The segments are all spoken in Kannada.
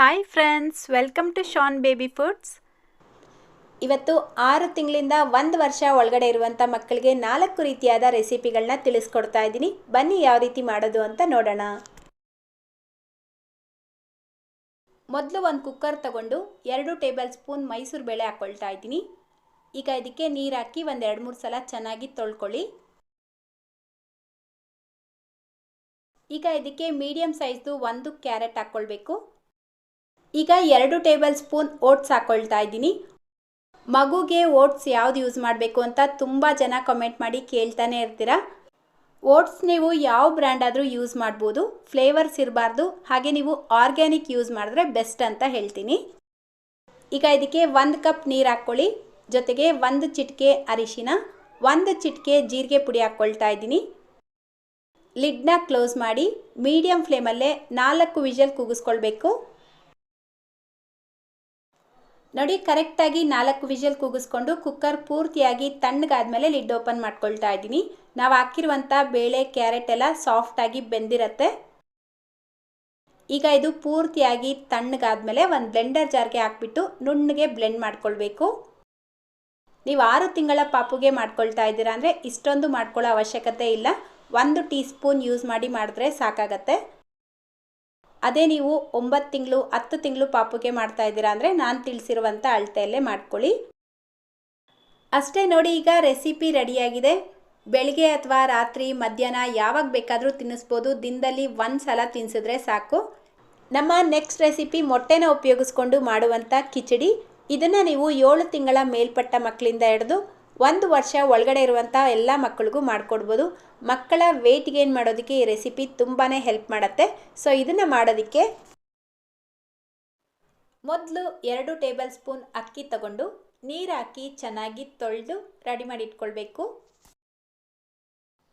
Hi friends, welcome to Shaan baby foods. ಇವತ್ತು 6 ತಿಂಗಳಿಂದ 1 ವರ್ಷ ಒಳಗಡೆ ಇರುವಂಥ ಮಕ್ಕಳಿಗೆ 4 ರೀತಿಯಾದ ರೆಸಿಪಿಗಳನ್ನ ತಿಳಿಸ್ಕೊಡ್ತಾ ಇದ್ದೀನಿ. ಬನ್ನಿ ಯಾವ ರೀತಿ ಮಾಡೋದು ಅಂತ ನೋಡೋಣ. ಮೊದಲು ಒಂದು ಕುಕ್ಕರ್ ತಗೊಂಡು 2 ಟೇಬಲ್ ಸ್ಪೂನ್ ಮೈಸೂರು ಬೇಳೆ ಹಾಕ್ಕೊಳ್ತಾ ಇದ್ದೀನಿ. ಈಗ ಇದಕ್ಕೆ ನೀರು ಹಾಕಿ ಒಂದು 2-3 ಸಲ ಚೆನ್ನಾಗಿ ತೊಳ್ಕೊಳ್ಳಿ. ಈಗ ಇದಕ್ಕೆ ಮೀಡಿಯಂ ಸೈಜ್ದು 1 ಕ್ಯಾರೆಟ್ ಹಾಕ್ಕೊಳ್ಬೇಕು. ಈಗ 2 ಟೇಬಲ್ ಸ್ಪೂನ್ ಓಟ್ಸ್ ಹಾಕ್ಕೊಳ್ತಾ ಇದ್ದೀನಿ. ಮಗುಗೆ ಓಟ್ಸ್ ಯಾವ್ದು ಯೂಸ್ ಮಾಡಬೇಕು ಅಂತ ತುಂಬ ಜನ ಕಮೆಂಟ್ ಮಾಡಿ ಕೇಳ್ತಾನೆ ಇರ್ತೀರಾ. ಓಟ್ಸ್ ನೀವು ಯಾವ ಬ್ರ್ಯಾಂಡ್ ಆದರೂ ಯೂಸ್ ಮಾಡ್ಬೋದು, ಫ್ಲೇವರ್ಸ್ ಇರಬಾರ್ದು. ಹಾಗೆ ನೀವು ಆರ್ಗ್ಯಾನಿಕ್ ಯೂಸ್ ಮಾಡಿದ್ರೆ ಬೆಸ್ಟ್ ಅಂತ ಹೇಳ್ತೀನಿ. ಈಗ ಇದಕ್ಕೆ 1 ಕಪ್ ನೀರು ಹಾಕ್ಕೊಳ್ಳಿ. ಜೊತೆಗೆ 1 ಚಿಟಿಕೆ ಅರಿಶಿನ, 1 ಚಿಟಿಕೆ ಜೀರಿಗೆ ಪುಡಿ ಹಾಕ್ಕೊಳ್ತಾ ಇದ್ದೀನಿ. ಲಿಡ್ನ ಕ್ಲೋಸ್ ಮಾಡಿ ಮೀಡಿಯಂ ಫ್ಲೇಮಲ್ಲೇ 4 ವಿಷಲ್ ಕೂಗಿಸ್ಕೊಳ್ಬೇಕು. ನೋಡಿ, ಕರೆಕ್ಟಾಗಿ 4 ವಿಷಲ್ ಕೂಗಿಸ್ಕೊಂಡು ಕುಕ್ಕರ್ ಪೂರ್ತಿಯಾಗಿ ತಣ್ಣಗಾದ್ಮೇಲೆ ಲಿಡ್ ಓಪನ್ ಮಾಡ್ಕೊಳ್ತಾ ಇದ್ದೀನಿ. ನಾವು ಹಾಕಿರುವಂಥ ಬೇಳೆ ಕ್ಯಾರೆಟ್ ಎಲ್ಲ ಸಾಫ್ಟಾಗಿ ಬೆಂದಿರತ್ತೆ. ಈಗ ಇದು ಪೂರ್ತಿಯಾಗಿ ತಣ್ಣಗಾದ್ಮೇಲೆ ಒಂದು ಬ್ಲೆಂಡರ್ ಜಾರ್ಗೆ ಹಾಕ್ಬಿಟ್ಟು ನುಣ್ಣಗೆ ಬ್ಲೆಂಡ್ ಮಾಡ್ಕೊಳ್ಬೇಕು. ನೀವು 6 ತಿಂಗಳ ಪಾಪುಗೆ ಮಾಡ್ಕೊಳ್ತಾ ಇದ್ದೀರಾ ಅಂದರೆ ಇಷ್ಟೊಂದು ಮಾಡ್ಕೊಳ್ಳೋ ಅವಶ್ಯಕತೆ ಇಲ್ಲ. 1 ಟೀ ಸ್ಪೂನ್ ಯೂಸ್ ಮಾಡಿದ್ರೆ ಸಾಕಾಗತ್ತೆ. ಅದೇ ನೀವು 9 ತಿಂಗಳು 10 ತಿಂಗಳು ಪಾಪುಗೆ ಮಾಡ್ತಾ ಇದ್ದೀರಾ ಅಂದರೆ ನಾನು ತಿಳಿಸಿರುವಂಥ ಅಳತೆಯಲ್ಲೇ ಮಾಡ್ಕೊಳ್ಳಿ. ಅಷ್ಟೇ ನೋಡಿ, ಈಗ ರೆಸಿಪಿ ರೆಡಿಯಾಗಿದೆ. ಬೆಳಿಗ್ಗೆ ಅಥವಾ ರಾತ್ರಿ ಮಧ್ಯಾಹ್ನ ಯಾವಾಗ ಬೇಕಾದರೂ ತಿನ್ನಿಸ್ಬೋದು. ದಿನದಲ್ಲಿ 1 ಸಲ ತಿನ್ನಿಸಿದ್ರೆ ಸಾಕು. ನಮ್ಮ ನೆಕ್ಸ್ಟ್ ರೆಸಿಪಿ ಮೊಟ್ಟೆನ ಉಪಯೋಗಿಸ್ಕೊಂಡು ಮಾಡುವಂಥ ಕಿಚಡಿ. ಇದನ್ನು ನೀವು 7 ತಿಂಗಳ ಮೇಲ್ಪಟ್ಟ ಮಕ್ಕಳಿಂದ ಹಿಡಿದು 1 ವರ್ಷ ಒಳಗಡೆ ಇರುವಂಥ ಎಲ್ಲ ಮಕ್ಕಳಿಗೂ ಮಾಡಿಕೊಡ್ಬೋದು. ಮಕ್ಕಳ ವೆಯ್ಟ್ ಗೇನ್ ಮಾಡೋದಕ್ಕೆ ಈ ರೆಸಿಪಿ ತುಂಬಾ ಹೆಲ್ಪ್ ಮಾಡುತ್ತೆ. ಸೊ ಇದನ್ನು ಮಾಡೋದಕ್ಕೆ ಮೊದಲು 2 ಟೇಬಲ್ ಸ್ಪೂನ್ ಅಕ್ಕಿ ತಗೊಂಡು ನೀರು ಹಾಕಿ ಚೆನ್ನಾಗಿ ತೊಳೆದು ರೆಡಿ ಮಾಡಿ ಇಟ್ಕೊಳ್ಬೇಕು.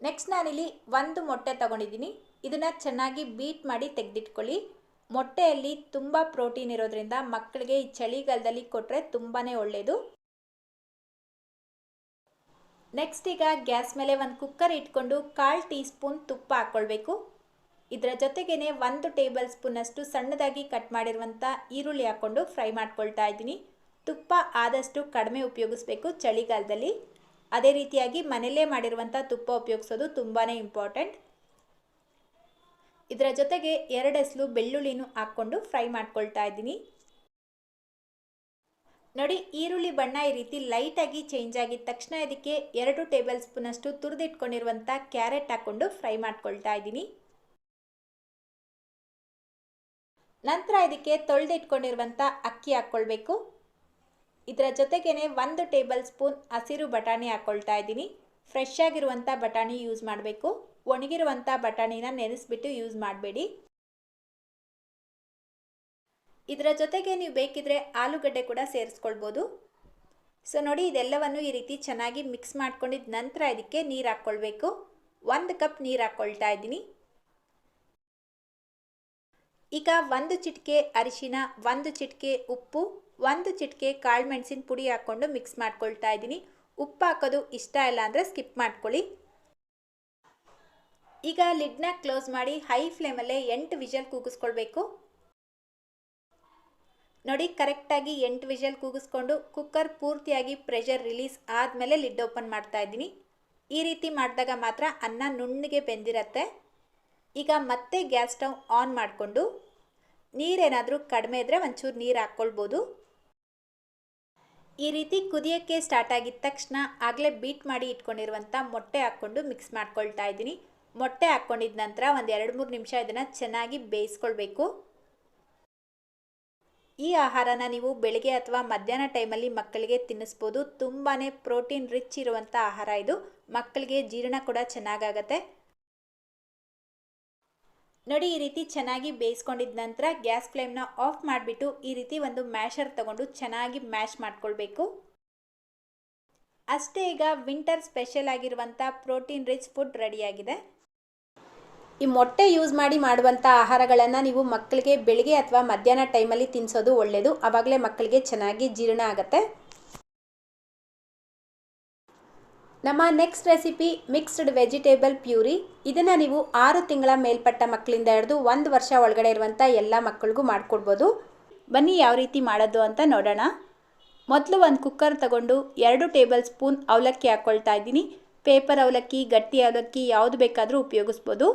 ನೆಕ್ಸ್ಟ್ ನಾನಿಲ್ಲಿ 1 ಮೊಟ್ಟೆ ತಗೊಂಡಿದ್ದೀನಿ. ಇದನ್ನು ಚೆನ್ನಾಗಿ ಬೀಟ್ ಮಾಡಿ ತೆಗೆದಿಟ್ಕೊಳ್ಳಿ. ಮೊಟ್ಟೆಯಲ್ಲಿ ತುಂಬ ಪ್ರೋಟೀನ್ ಇರೋದ್ರಿಂದ ಮಕ್ಕಳಿಗೆ ಈ ಚಳಿಗಾಲದಲ್ಲಿ ಕೊಟ್ಟರೆ ತುಂಬಾ ಒಳ್ಳೆಯದು. ನೆಕ್ಸ್ಟ್ ಈಗ ಗ್ಯಾಸ್ ಮೇಲೆ ಒಂದು ಕುಕ್ಕರ್ ಇಟ್ಕೊಂಡು 1/4 ಟೀ ಸ್ಪೂನ್ ತುಪ್ಪ ಹಾಕ್ಕೊಳ್ಬೇಕು. ಇದರ ಜೊತೆಗೇ 1 ಟೇಬಲ್ ಸ್ಪೂನಷ್ಟು ಸಣ್ಣದಾಗಿ ಕಟ್ ಮಾಡಿರುವಂಥ ಈರುಳ್ಳಿ ಹಾಕ್ಕೊಂಡು ಫ್ರೈ ಮಾಡ್ಕೊಳ್ತಾ ಇದ್ದೀನಿ. ತುಪ್ಪ ಆದಷ್ಟು ಕಡಿಮೆ ಉಪಯೋಗಿಸ್ಬೇಕು ಚಳಿಗಾಲದಲ್ಲಿ. ಅದೇ ರೀತಿಯಾಗಿ ಮನೆಯಲ್ಲೇ ಮಾಡಿರುವಂಥ ತುಪ್ಪ ಉಪಯೋಗಿಸೋದು ತುಂಬಾ ಇಂಪಾರ್ಟೆಂಟ್. ಇದರ ಜೊತೆಗೆ 2 ಎಸಳು ಬೆಳ್ಳುಳ್ಳಿನೂ ಹಾಕ್ಕೊಂಡು ಫ್ರೈ ಮಾಡ್ಕೊಳ್ತಾ ಇದ್ದೀನಿ. ನೋಡಿ, ಈರುಳ್ಳಿ ಬಣ್ಣ ಈ ರೀತಿ ಲೈಟಾಗಿ ಚೇಂಜ್ ಆಗಿದ ತಕ್ಷಣ ಇದಕ್ಕೆ 2 ಟೇಬಲ್ ಸ್ಪೂನಷ್ಟು ತುರಿದಿಟ್ಕೊಂಡಿರುವಂಥ ಕ್ಯಾರೆಟ್ ಹಾಕ್ಕೊಂಡು ಫ್ರೈ ಮಾಡ್ಕೊಳ್ತಾ ಇದ್ದೀನಿ. ನಂತರ ಇದಕ್ಕೆ ತೊಳೆದಿಟ್ಕೊಂಡಿರುವಂಥ ಅಕ್ಕಿ ಹಾಕ್ಕೊಳ್ಬೇಕು. ಇದರ ಜೊತೆಗೇ 1 ಟೇಬಲ್ ಸ್ಪೂನ್ ಹಸಿರು ಬಟಾಣಿ ಹಾಕ್ಕೊಳ್ತಾ ಇದ್ದೀನಿ. ಫ್ರೆಶ್ ಆಗಿರುವಂಥ ಬಟಾಣಿ ಯೂಸ್ ಮಾಡಬೇಕು. ಒಣಗಿರುವಂಥ ಬಟಾಣಿನ ನೆನೆಸ್ಬಿಟ್ಟು ಯೂಸ್ ಮಾಡಬೇಡಿ. ಇದರ ಜೊತೆಗೆ ನೀವು ಬೇಕಿದ್ರೆ ಆಲೂಗಡ್ಡೆ ಕೂಡ ಸೇರಿಸ್ಕೊಳ್ಬೋದು. ಸೊ ನೋಡಿ, ಇದೆಲ್ಲವನ್ನು ಈ ರೀತಿ ಚೆನ್ನಾಗಿ ಮಿಕ್ಸ್ ಮಾಡ್ಕೊಂಡಿದ್ದ ನಂತರ ಇದಕ್ಕೆ ನೀರು ಹಾಕ್ಕೊಳ್ಬೇಕು. 1 ಕಪ್ ನೀರು ಹಾಕ್ಕೊಳ್ತಾ ಇದ್ದೀನಿ. ಈಗ 1 ಚಿಟಿಕೆ ಅರಿಶಿನ, 1 ಚಿಟಿಕೆ ಉಪ್ಪು, 1 ಚಿಟಿಕೆ ಕಾಳು ಮೆಣಸಿನ ಪುಡಿ ಹಾಕ್ಕೊಂಡು ಮಿಕ್ಸ್ ಮಾಡ್ಕೊಳ್ತಾ ಇದ್ದೀನಿ. ಉಪ್ಪು ಹಾಕೋದು ಇಷ್ಟ ಇಲ್ಲ ಅಂದರೆ ಸ್ಕಿಪ್ ಮಾಡ್ಕೊಳ್ಳಿ. ಈಗ ಲಿಡ್ನ ಕ್ಲೋಸ್ ಮಾಡಿ ಹೈ ಫ್ಲೇಮಲ್ಲೇ 8 ವಿಷಲ್ ಕೂಗಿಸ್ಕೊಳ್ಬೇಕು. ನೋಡಿ, ಕರೆಕ್ಟಾಗಿ 8 ವಿಷಲ್ ಕೂಗಿಸ್ಕೊಂಡು ಕುಕ್ಕರ್ ಪೂರ್ತಿಯಾಗಿ ಪ್ರೆಷರ್ ರಿಲೀಸ್ ಆದಮೇಲೆ ಲಿಡ್ ಓಪನ್ ಮಾಡ್ತಾ ಇದ್ದೀನಿ. ಈ ರೀತಿ ಮಾಡಿದಾಗ ಮಾತ್ರ ಅನ್ನ ನುಣ್ಣಗೆ ಬೆಂದಿರತ್ತೆ. ಈಗ ಮತ್ತೆ ಗ್ಯಾಸ್ ಸ್ಟವ್ ಆನ್ ಮಾಡಿಕೊಂಡು ನೀರೇನಾದರೂ ಕಡಿಮೆ ಇದ್ದರೆ ಒಂಚೂರು ನೀರು ಹಾಕ್ಕೊಳ್ಬೋದು. ಈ ರೀತಿ ಕುದಿಯೋಕ್ಕೆ ಸ್ಟಾರ್ಟ್ ಆಗಿದ ತಕ್ಷಣ ಆಗಲೇ ಬೀಟ್ ಮಾಡಿ ಇಟ್ಕೊಂಡಿರುವಂಥ ಮೊಟ್ಟೆ ಹಾಕ್ಕೊಂಡು ಮಿಕ್ಸ್ ಮಾಡ್ಕೊಳ್ತಾ ಇದ್ದೀನಿ. ಮೊಟ್ಟೆ ಹಾಕ್ಕೊಂಡಿದ ನಂತರ ಒಂದು 2-3 ನಿಮಿಷ ಇದನ್ನು ಚೆನ್ನಾಗಿ ಬೇಯಿಸ್ಕೊಳ್ಬೇಕು. ಈ ಆಹಾರನ ನೀವು ಬೆಳಗ್ಗೆ ಅಥವಾ ಮಧ್ಯಾಹ್ನ ಟೈಮಲ್ಲಿ ಮಕ್ಕಳಿಗೆ ತಿನ್ನಿಸ್ಬೋದು. ತುಂಬಾ ಪ್ರೋಟೀನ್ ರಿಚ್ ಇರುವಂಥ ಆಹಾರ ಇದು. ಮಕ್ಕಳಿಗೆ ಜೀರ್ಣ ಕೂಡ ಚೆನ್ನಾಗಾಗತ್ತೆ. ನೋಡಿ, ಈ ರೀತಿ ಚೆನ್ನಾಗಿ ಬೇಯಿಸ್ಕೊಂಡಿದ ನಂತರ ಗ್ಯಾಸ್ ಫ್ಲೇಮ್ನ ಆಫ್ ಮಾಡಿಬಿಟ್ಟು ಈ ರೀತಿ ಒಂದು ಮ್ಯಾಶರ್ ತಗೊಂಡು ಚೆನ್ನಾಗಿ ಮ್ಯಾಶ್ ಮಾಡ್ಕೊಳ್ಬೇಕು. ಅಷ್ಟೇ, ಈಗ ವಿಂಟರ್ ಸ್ಪೆಷಲ್ ಆಗಿರುವಂಥ ಪ್ರೋಟೀನ್ ರಿಚ್ ಫುಡ್ ರೆಡಿಯಾಗಿದೆ. ಈ ಮೊಟ್ಟೆ ಯೂಸ್ ಮಾಡಿ ಮಾಡುವಂಥ ಆಹಾರಗಳನ್ನು ನೀವು ಮಕ್ಕಳಿಗೆ ಬೆಳಿಗ್ಗೆ ಅಥವಾ ಮಧ್ಯಾಹ್ನ ಟೈಮಲ್ಲಿ ತಿನ್ನಿಸೋದು ಒಳ್ಳೆಯದು. ಆವಾಗಲೇ ಮಕ್ಕಳಿಗೆ ಚೆನ್ನಾಗಿ ಜೀರ್ಣ ಆಗುತ್ತೆ. ನಮ್ಮ next recipe mixed vegetable puree. ಇದನ್ನು ನೀವು 6 ತಿಂಗಳ ಮೇಲ್ಪಟ್ಟ ಮಕ್ಕಳಿಂದ ಹಿಡಿದು 1 ವರ್ಷ ಒಳಗಡೆ ಇರುವಂಥ ಎಲ್ಲ ಮಕ್ಕಳಿಗೂ ಮಾಡಿಕೊಡ್ಬೋದು. ಬನ್ನಿ ಯಾವ ರೀತಿ ಮಾಡೋದು ಅಂತ ನೋಡೋಣ. ಮೊದಲು ಒಂದು ಕುಕ್ಕರ್ ತಗೊಂಡು 2 ಟೇಬಲ್ ಸ್ಪೂನ್ ಅವಲಕ್ಕಿ ಹಾಕ್ಕೊಳ್ತಾ ಇದ್ದೀನಿ. ಪೇಪರ್ ಅವಲಕ್ಕಿ, ಗಟ್ಟಿ ಅವಲಕ್ಕಿ ಯಾವುದು ಬೇಕಾದರೂ ಉಪಯೋಗಿಸ್ಬೋದು.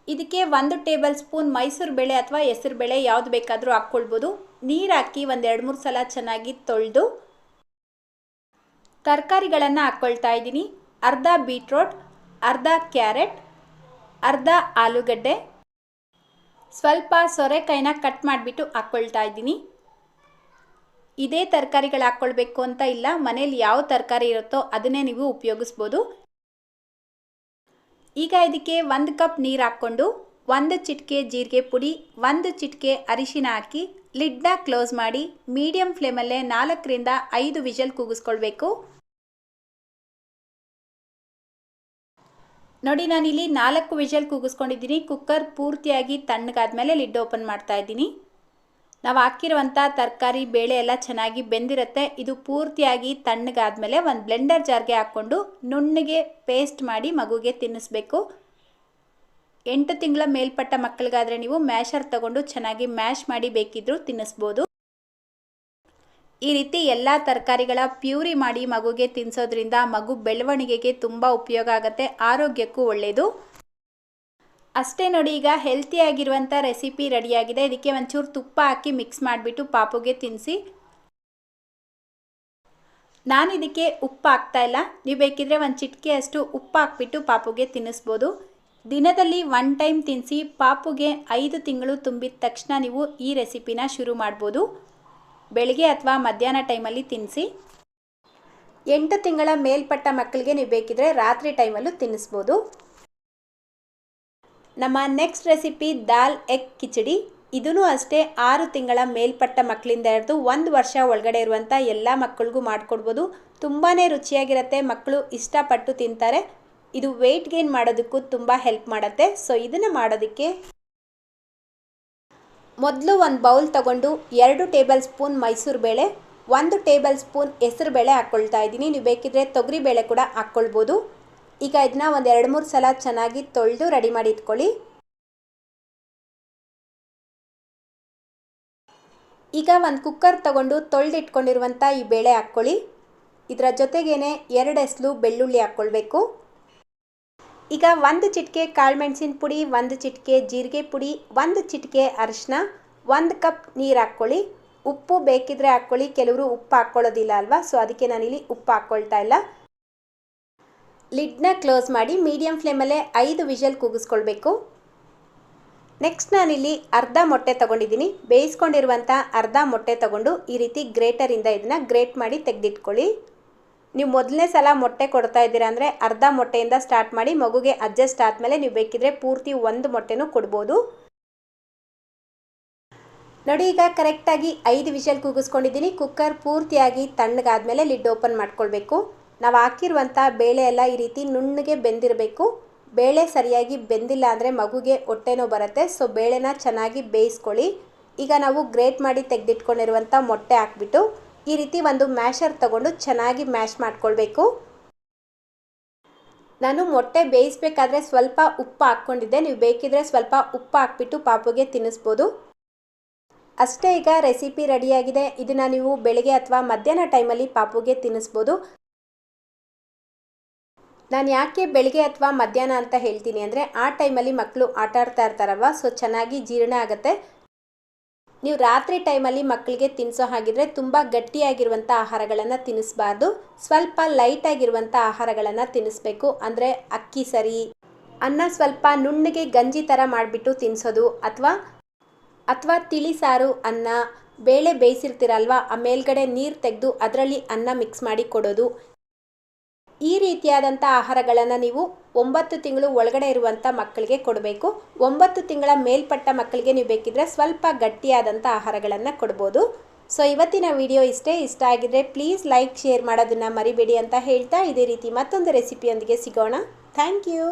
ಇದಕ್ಕೆ 1 ಟೇಬಲ್ ಸ್ಪೂನ್ ಮೈಸೂರು ಬೇಳೆ ಅಥವಾ ಹೆಸರು ಬೇಳೆ ಯಾವುದು ಬೇಕಾದರೂ ಹಾಕ್ಕೊಳ್ಬೋದು. ನೀರು ಹಾಕಿ ಒಂದು 2-3 ಸಲ ಚೆನ್ನಾಗಿ ತೊಳೆದು ತರಕಾರಿಗಳನ್ನು ಹಾಕ್ಕೊಳ್ತಾ ಇದ್ದೀನಿ. ಅರ್ಧ ಬೀಟ್ರೋಟ್, ಅರ್ಧ ಕ್ಯಾರೆಟ್, ಅರ್ಧ ಆಲೂಗಡ್ಡೆ, ಸ್ವಲ್ಪ ಸೋರೆಕಾಯಿನ ಕಟ್ ಮಾಡಿಬಿಟ್ಟು ಹಾಕ್ಕೊಳ್ತಾ ಇದ್ದೀನಿ. ಇದೇ ತರಕಾರಿಗಳು ಹಾಕ್ಕೊಳ್ಬೇಕು ಅಂತ ಇಲ್ಲ, ಮನೇಲಿ ಯಾವ ತರಕಾರಿ ಇರುತ್ತೋ ಅದನ್ನೇ ನೀವು ಉಪಯೋಗಿಸ್ಬೋದು. ಈಗ ಇದಕ್ಕೆ 1 ಕಪ್ ನೀರು ಹಾಕ್ಕೊಂಡು 1 ಚಿಟಿಕೆ ಜೀರಿಗೆ ಪುಡಿ, 1 ಚಿಟಿಕೆ ಅರಿಶಿನ ಹಾಕಿ ಲಿಡ್ನ ಕ್ಲೋಸ್ ಮಾಡಿ ಮೀಡಿಯಂ ಫ್ಲೇಮಲ್ಲೇ 4ರಿಂದ 5 ವಿಷಲ್ ಕೂಗಿಸ್ಕೊಳ್ಬೇಕು. ನೋಡಿ, ನಾನಿಲ್ಲಿ 4 ವಿಷಲ್ ಕೂಗಿಸ್ಕೊಂಡಿದ್ದೀನಿ. ಕುಕ್ಕರ್ ಪೂರ್ತಿಯಾಗಿ ತಣ್ಣಗಾದ್ಮೇಲೆ ಲಿಡ್ ಓಪನ್ ಮಾಡ್ತಾ ಇದ್ದೀನಿ. ನಾವು ಹಾಕಿರುವಂಥ ತರಕಾರಿ ಬೇಳೆ ಎಲ್ಲ ಚೆನ್ನಾಗಿ ಬೆಂದಿರುತ್ತೆ. ಇದು ಪೂರ್ತಿಯಾಗಿ ತಣ್ಣಗಾದ್ಮೇಲೆ ಒಂದು ಬ್ಲೆಂಡರ್ ಜಾರ್ಗೆ ಹಾಕ್ಕೊಂಡು ನುಣ್ಣಗೆ ಪೇಸ್ಟ್ ಮಾಡಿ ಮಗುಗೆ ತಿನ್ನಿಸ್ಬೇಕು. 8 ತಿಂಗಳ ಮೇಲ್ಪಟ್ಟ ಮಕ್ಕಳಿಗಾದರೆ ನೀವು ಮ್ಯಾಶರ್ ತಗೊಂಡು ಚೆನ್ನಾಗಿ ಮ್ಯಾಶ್ ಮಾಡಿ ಬೇಕಿದ್ರೂ ತಿನ್ನಿಸ್ಬೋದು. ಈ ರೀತಿ ಎಲ್ಲ ತರಕಾರಿಗಳ ಪ್ಯೂರಿ ಮಾಡಿ ಮಗುಗೆ ತಿನ್ನಿಸೋದ್ರಿಂದ ಮಗು ಬೆಳವಣಿಗೆಗೆ ತುಂಬ ಉಪಯೋಗ ಆಗುತ್ತೆ, ಆರೋಗ್ಯಕ್ಕೂ ಒಳ್ಳೆಯದು. ಅಷ್ಟೇ ನೋಡಿ, ಈಗ ಹೆಲ್ತಿಯಾಗಿರುವಂಥ ರೆಸಿಪಿ ರೆಡಿಯಾಗಿದೆ. ಇದಕ್ಕೆ ಒಂಚೂರು ತುಪ್ಪ ಹಾಕಿ ಮಿಕ್ಸ್ ಮಾಡಿಬಿಟ್ಟು ಪಾಪುಗೆ ತಿನ್ನಿಸಿ. ನಾನು ಇದಕ್ಕೆ ಉಪ್ಪು ಹಾಕ್ತಾ ಇಲ್ಲ, ನೀವು ಬೇಕಿದ್ರೆ 1 ಚಿಟಿಕೆ ಅಷ್ಟು ಉಪ್ಪು ಹಾಕ್ಬಿಟ್ಟು ಪಾಪುಗೆ ತಿನ್ನಿಸ್ಬೋದು. ದಿನದಲ್ಲಿ 1 ಟೈಮ್ ತಿನ್ನಿಸಿ. ಪಾಪುಗೆ 5 ತಿಂಗಳು ತುಂಬಿದ ತಕ್ಷಣ ನೀವು ಈ ರೆಸಿಪಿನ ಶುರು ಮಾಡ್ಬೋದು. ಬೆಳಗ್ಗೆ ಅಥವಾ ಮಧ್ಯಾಹ್ನ ಟೈಮಲ್ಲಿ ತಿನ್ನಿಸಿ. 8 ತಿಂಗಳ ಮೇಲ್ಪಟ್ಟ ಮಕ್ಕಳಿಗೆ ನೀವು ಬೇಕಿದ್ರೆ ರಾತ್ರಿ ಟೈಮಲ್ಲೂ ತಿನ್ನಿಸ್ಬೋದು. ನಮ್ಮ ನೆಕ್ಸ್ಟ್ ರೆಸಿಪಿ ದಾಲ್ ಎಗ್ ಕಿಚಡಿ. ಇದೂ ಅಷ್ಟೇ 6 ತಿಂಗಳ ಮೇಲ್ಪಟ್ಟ ಮಕ್ಕಳಿಂದ ಹಿಡಿದು 1 ವರ್ಷ ಒಳಗಡೆ ಇರುವಂಥ ಎಲ್ಲ ಮಕ್ಕಳಿಗೂ ಮಾಡಿಕೊಡ್ಬೋದು. ತುಂಬಾ ರುಚಿಯಾಗಿರುತ್ತೆ, ಮಕ್ಕಳು ಇಷ್ಟಪಟ್ಟು ತಿಂತಾರೆ. ಇದು ವೆಯ್ಟ್ ಗೇನ್ ಮಾಡೋದಕ್ಕೂ ತುಂಬ ಹೆಲ್ಪ್ ಮಾಡುತ್ತೆ. ಸೊ ಇದನ್ನು ಮಾಡೋದಕ್ಕೆ ಮೊದಲು ಒಂದು ಬೌಲ್ ತಗೊಂಡು 2 ಟೇಬಲ್ ಸ್ಪೂನ್ ಮೈಸೂರು ಬೇಳೆ, 1 ಟೇಬಲ್ ಸ್ಪೂನ್ ಹೆಸರು ಬೇಳೆ ಹಾಕ್ಕೊಳ್ತಾ ಇದ್ದೀನಿ. ನೀವು ಬೇಕಿದ್ರೆ ತೊಗರಿ ಬೇಳೆ ಕೂಡ ಹಾಕ್ಕೊಳ್ಬೋದು. ಈಗ ಇದನ್ನ ಒಂದು 2-3 ಸಲ ಚೆನ್ನಾಗಿ ತೊಳೆದು ರೆಡಿ ಮಾಡಿ ಇಟ್ಕೊಳ್ಳಿ. ಈಗ ಒಂದು ಕುಕ್ಕರ್ ತಗೊಂಡು ತೊಳೆದಿಟ್ಕೊಂಡಿರುವಂಥ ಈ ಬೇಳೆ ಹಾಕ್ಕೊಳ್ಳಿ. ಇದರ ಜೊತೆಗೇನೆ 2 ಎಸ್ಲು ಬೆಳ್ಳುಳ್ಳಿ ಹಾಕ್ಕೊಳ್ಬೇಕು. ಈಗ 1 ಚಿಟಿಕೆ ಕಾಳುಮೆಣಸಿನ ಪುಡಿ, 1 ಚಿಟಿಕೆ ಜೀರಿಗೆ ಪುಡಿ, 1 ಚಿಟಿಕೆ ಅರಿಶಿನ, 1 ಕಪ್ ನೀರು ಹಾಕ್ಕೊಳ್ಳಿ. ಉಪ್ಪು ಬೇಕಿದ್ರೆ ಹಾಕ್ಕೊಳ್ಳಿ, ಕೆಲವರು ಉಪ್ಪು ಹಾಕ್ಕೊಳ್ಳೋದಿಲ್ಲ ಅಲ್ವಾ, ಸೊ ಅದಕ್ಕೆ ನಾನಿಲ್ಲಿ ಉಪ್ಪು ಹಾಕ್ಕೊಳ್ತಾ ಇಲ್ಲ. ಲಿಡ್ನ ಕ್ಲೋಸ್ ಮಾಡಿ ಮೀಡಿಯಂ ಫ್ಲೇಮಲ್ಲೇ 5 ವಿಷಲ್ ಕೂಗಿಸ್ಕೊಳ್ಬೇಕು. ನೆಕ್ಸ್ಟ್ ನಾನಿಲ್ಲಿ ಅರ್ಧ ಮೊಟ್ಟೆ ತೊಗೊಂಡಿದ್ದೀನಿ. ಬೇಯಿಸ್ಕೊಂಡಿರುವಂಥ ಅರ್ಧ ಮೊಟ್ಟೆ ತೊಗೊಂಡು ಈ ರೀತಿ ಗ್ರೇಟರಿಂದ ಇದನ್ನು ಗ್ರೇಟ್ ಮಾಡಿ ತೆಗೆದಿಟ್ಕೊಳ್ಳಿ. ನೀವು ಮೊದಲನೇ ಸಲ ಮೊಟ್ಟೆ ಕೊಡ್ತಾ ಇದ್ದೀರಾ ಅಂದರೆ ಅರ್ಧ ಮೊಟ್ಟೆಯಿಂದ ಸ್ಟಾರ್ಟ್ ಮಾಡಿ ಮಗುಗೆ ಅಡ್ಜಸ್ಟ್ ಆದಮೇಲೆ ನೀವು ಬೇಕಿದ್ರೆ ಪೂರ್ತಿ 1 ಮೊಟ್ಟೆನೂ ಕೊಡ್ಬೋದು. ನೋಡಿ, ಈಗ ಕರೆಕ್ಟಾಗಿ 5 ವಿಷಲ್ ಕೂಗಿಸ್ಕೊಂಡಿದ್ದೀನಿ. ಕುಕ್ಕರ್ ಪೂರ್ತಿಯಾಗಿ ತಣ್ಣಗಾದ್ಮೇಲೆ ಲಿಡ್ ಓಪನ್ ಮಾಡ್ಕೊಳ್ಬೇಕು. ನಾವು ಹಾಕಿರುವಂಥ ಬೇಳೆ ಎಲ್ಲ ಈ ರೀತಿ ನುಣ್ಣಗೆ ಬೆಂದಿರಬೇಕು. ಬೇಳೆ ಸರಿಯಾಗಿ ಬೆಂದಿಲ್ಲ ಅಂದರೆ ಮಗುಗೆ ಹೊಟ್ಟೆನೋ ಬರುತ್ತೆ. ಸೊ ಬೇಳೆನ ಚೆನ್ನಾಗಿ ಬೇಯಿಸ್ಕೊಳ್ಳಿ. ಈಗ ನಾವು ಗ್ರೇಟ್ ಮಾಡಿ ತೆಗೆದಿಟ್ಕೊಂಡಿರುವಂಥ ಮೊಟ್ಟೆ ಹಾಕ್ಬಿಟ್ಟು ಈ ರೀತಿ ಒಂದು ಮ್ಯಾಶರ್ ತಗೊಂಡು ಚೆನ್ನಾಗಿ ಮ್ಯಾಶ್ ಮಾಡ್ಕೊಳ್ಬೇಕು. ನಾನು ಮೊಟ್ಟೆ ಬೇಯಿಸಬೇಕಾದ್ರೆ ಸ್ವಲ್ಪ ಉಪ್ಪು ಹಾಕ್ಕೊಂಡಿದ್ದೆ, ನೀವು ಬೇಕಿದ್ರೆ ಸ್ವಲ್ಪ ಉಪ್ಪು ಹಾಕ್ಬಿಟ್ಟು ಪಾಪುಗೆ ತಿನ್ನಿಸ್ಬೋದು. ಅಷ್ಟೇ, ಈಗ ರೆಸಿಪಿ ರೆಡಿಯಾಗಿದೆ. ಇದನ್ನು ನೀವು ಬೆಳಗ್ಗೆ ಅಥವಾ ಮಧ್ಯಾಹ್ನ ಟೈಮಲ್ಲಿ ಪಾಪುಗೆ ತಿನ್ನಿಸ್ಬೋದು. ನಾನು ಯಾಕೆ ಬೆಳಗ್ಗೆ ಅಥವಾ ಮಧ್ಯಾಹ್ನ ಅಂತ ಹೇಳ್ತೀನಿ ಅಂದರೆ ಆ ಟೈಮಲ್ಲಿ ಮಕ್ಕಳು ಆಟ ಆಡ್ತಾ ಇರ್ತಾರಲ್ವ, ಸೊ ಚೆನ್ನಾಗಿ ಜೀರ್ಣ ಆಗುತ್ತೆ. ನೀವು ರಾತ್ರಿ ಟೈಮಲ್ಲಿ ಮಕ್ಕಳಿಗೆ ತಿನ್ನಿಸೋ ಹಾಗಿದ್ರೆ ತುಂಬ ಗಟ್ಟಿಯಾಗಿರುವಂಥ ಆಹಾರಗಳನ್ನು ತಿನ್ನಿಸ್ಬಾರ್ದು. ಸ್ವಲ್ಪ ಲೈಟಾಗಿರುವಂಥ ಆಹಾರಗಳನ್ನು ತಿನ್ನಿಸ್ಬೇಕು. ಅಂದರೆ ಅಕ್ಕಿ ಸರಿ, ಅನ್ನ ಸ್ವಲ್ಪ ನುಣ್ಣಗೆ ಗಂಜಿ ಥರ ಮಾಡಿಬಿಟ್ಟು ತಿನ್ನಿಸೋದು, ಅಥವಾ ತಿಳಿ ಸಾರು ಅನ್ನ, ಬೇಳೆ ಬೇಯಿಸಿರ್ತೀರಲ್ವ ಆ ಮೇಲ್ಗಡೆ ನೀರು ತೆಗೆದು ಅದರಲ್ಲಿ ಅನ್ನ ಮಿಕ್ಸ್ ಮಾಡಿ ಕೊಡೋದು. ಈ ರೀತಿಯಾದಂಥ ಆಹಾರಗಳನ್ನು ನೀವು 9 ತಿಂಗಳು ಒಳಗಡೆ ಇರುವಂಥ ಮಕ್ಕಳಿಗೆ ಕೊಡಬೇಕು. 9 ತಿಂಗಳ ಮೇಲ್ಪಟ್ಟ ಮಕ್ಕಳಿಗೆ ನೀವು ಬೇಕಿದ್ರೆ ಸ್ವಲ್ಪ ಗಟ್ಟಿಯಾದಂಥ ಆಹಾರಗಳನ್ನು ಕೊಡ್ಬೋದು. ಸೊ ಇವತ್ತಿನ ವಿಡಿಯೋ ಇಷ್ಟ ಆಗಿದ್ರೆ ಪ್ಲೀಸ್ ಲೈಕ್, ಶೇರ್ ಮಾಡೋದನ್ನು ಮರಿಬೇಡಿ ಅಂತ ಹೇಳ್ತಾ ಇದೇ ರೀತಿ ಮತ್ತೊಂದು ರೆಸಿಪಿಯೊಂದಿಗೆ ಸಿಗೋಣ. Thank you.